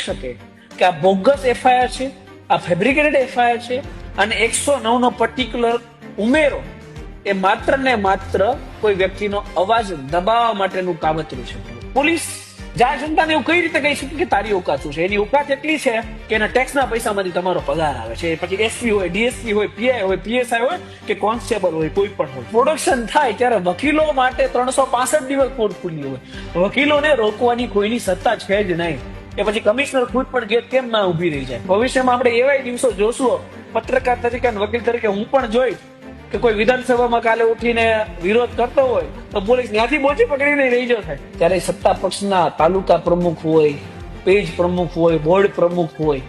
શકે કે આ બોગસ એફઆઈઆર છે, આ ફેબ્રિકેટેડ એફઆઈઆર છે અને 109 નો પર્ટિક્યુલર ઉમેરો એ માત્ર ને માત્ર કોઈ વ્યક્તિનો અવાજ દબાવવા માટેનું કાવતરું છે. પોલીસ જ્યાં જનતાને એવું કઈ રીતે કહી શકે કે તારી ઓકાત શું છે? એની ઓકાત એટલી છે કે એના ટેક્સના પૈસામાંથી તમારો પગાર આવે છે. પછી એસપી હોય, ડીએસપી હોય, પીઆઈ હોય, પીએસઆઈ હોય કે કોન્સ્ટેબલ હોય, કોઈ પણ હોય, પ્રોડક્શન થાય ત્યારે વકીલો માટે 365 દિવસ કોર્ટ ખુલ્લી હોય. વકીલોને રોકવાની કોઈની સત્તા છે જ નહીં. એ પછી કમિશનર ખુદ પણ ગેટ કેમ ના ઉભી રહી જાય? ભવિષ્યમાં આપણે એવા દિવસો જોશું, પત્રકાર તરીકે અને વકીલ તરીકે હું પણ જોઈશ કે કોઈ વિધાનસભામાં કાલે ઉઠીને વિરોધ કરતો હોય તો પોલીસ ત્યાંથી બોચી પકડીને લઈ જશે. ત્યારે સત્તા પક્ષના તાલુકા પ્રમુખ હોય, પેજ પ્રમુખ હોય, બોર્ડ પ્રમુખ હોય,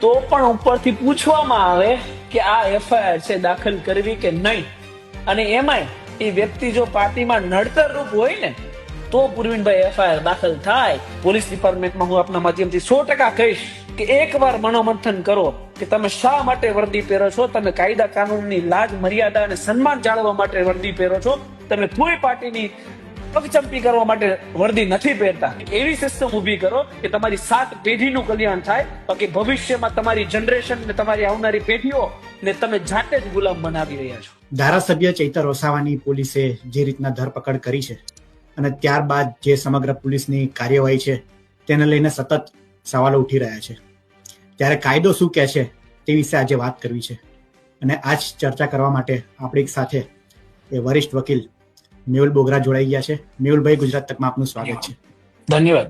તો પણ ઉપરથી પૂછવામાં આવે કે આ એફઆઈઆર છે દાખલ કરવી કે નહીં. અને એમાંય એ વ્યક્તિ જો પાર્ટીમાં નડતર રૂપ હોય ને તો પૂર્વિનભાઈ એફઆઈઆર દાખલ થાય. પોલીસ ડિપાર્ટમેન્ટમાં હું આપના માધ્યમથી 100% કહીશ કે એકવાર મનોમંથન કરો કે તમે શા માટે વર્દી પહેરો છો. તમે કાયદા કાનૂનની લાજ મર્યાદા અને સન્માન જાળવવા માટે વર્દી પહેરો છો. તમે કોઈ પાર્ટીની પગચંપી કરવા માટે વર્દી નથી પહેરતા. એવી સિસ્ટમ ઊભી કરો કે તમારી 7 પેઢીનું કલ્યાણ થાય. બાકી ભવિષ્યમાં તમારી જનરેશન ને તમારી આવનારી પેઢીઓ ને તમે જાતે જ ગુલામ બનાવી રહ્યા છો. ધારાસભ્ય ચૈતર વસાવાની પોલીસે જે રીતના ધરપકડ કરી છે અને ત્યારબાદ જે સમગ્ર પોલીસની કાર્યવાહી છે તેને લઈને સતત સવાલો ઉઠી રહ્યા છે. ત્યારે કાયદો શું કહે છે તે વિશે આજે વાત કરવી છે અને આજ ચર્ચા કરવા માટે આપણી સાથે એ વરિષ્ઠ વકીલ મેહુલ બોગરા જોડાઈ ગયા છે. મેહુલભાઈ, ગુજરાત તકમાં આપનું સ્વાગત છે. ધન્યવાદ.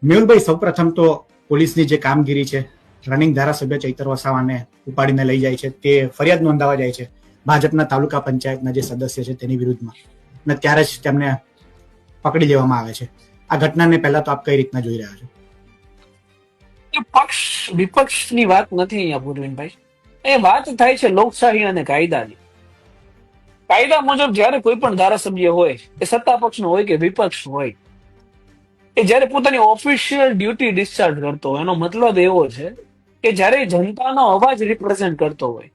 મેહુલભાઈ, સૌપ્રથમ તો પોલીસની જે કામગીરી છે, રનિંગ ધારાસભ્ય ચૈતર વસાવાને ઉપાડીને લઈ જાય છે, તે ફરિયાદ નોંધાવા જાય છે ભાજપના તાલુકા પંચાયતના જે સદસ્ય છે તેની વિરુદ્ધમાં, અને ત્યારે જ તેમને પકડી લેવામાં આવે છે. આ ઘટનાને પહેલા તો આપ કઈ રીતના જોઈ રહ્યા છો? પક્ષ વિપક્ષની વાત નથી અહીંયા પૂર્વિનભાઈ. એ વાત થાય છે લોકશાહી અને કાયદાની. કાયદા મુજબ જયારે કોઈ પણ ધારાસભ્ય હોય, એ સત્તા પક્ષનો હોય કે વિપક્ષ હોય, એ જયારે પોતાની ઓફિશિયલ ડ્યુટી ડિસ્ચાર્જ કરતો હોય, એનો મતલબ એવો છે કે જયારે જનતાનો અવાજ રિપ્રેઝેન્ટ કરતો હોય.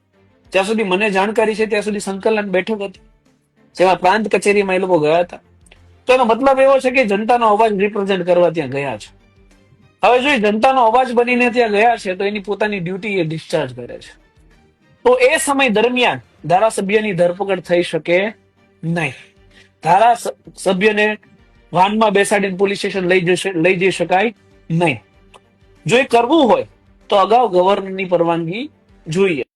જ્યાં સુધી મને જાણકારી છે ત્યાં સુધી સંકલન બેઠક હતી જેમાં પ્રાંત કચેરીમાં એ લોકો ગયા હતા. તો એનો મતલબ એવો છે કે જનતાનો અવાજ રિપ્રેઝેન્ટ કરવા ત્યાં ગયા છે. હવે જો જનતાનો અવાજ બનીને ત્યાં ગયા છે તો એની પોતાની ડ્યુટી એ ડિસ્ચાર્જ કરે છે. તો એ સમય દરમિયાન ધારાસભ્યની ધરપકડ થઈ શકે નહીં. ધારાસભ્યને વાનમાં બેસાડીને પોલીસ સ્ટેશન લઈ જઈ શકાય નહીં. જો એ કરવું હોય તો અગાઉ ગવર્નરની પરવાનગી જોઈએ.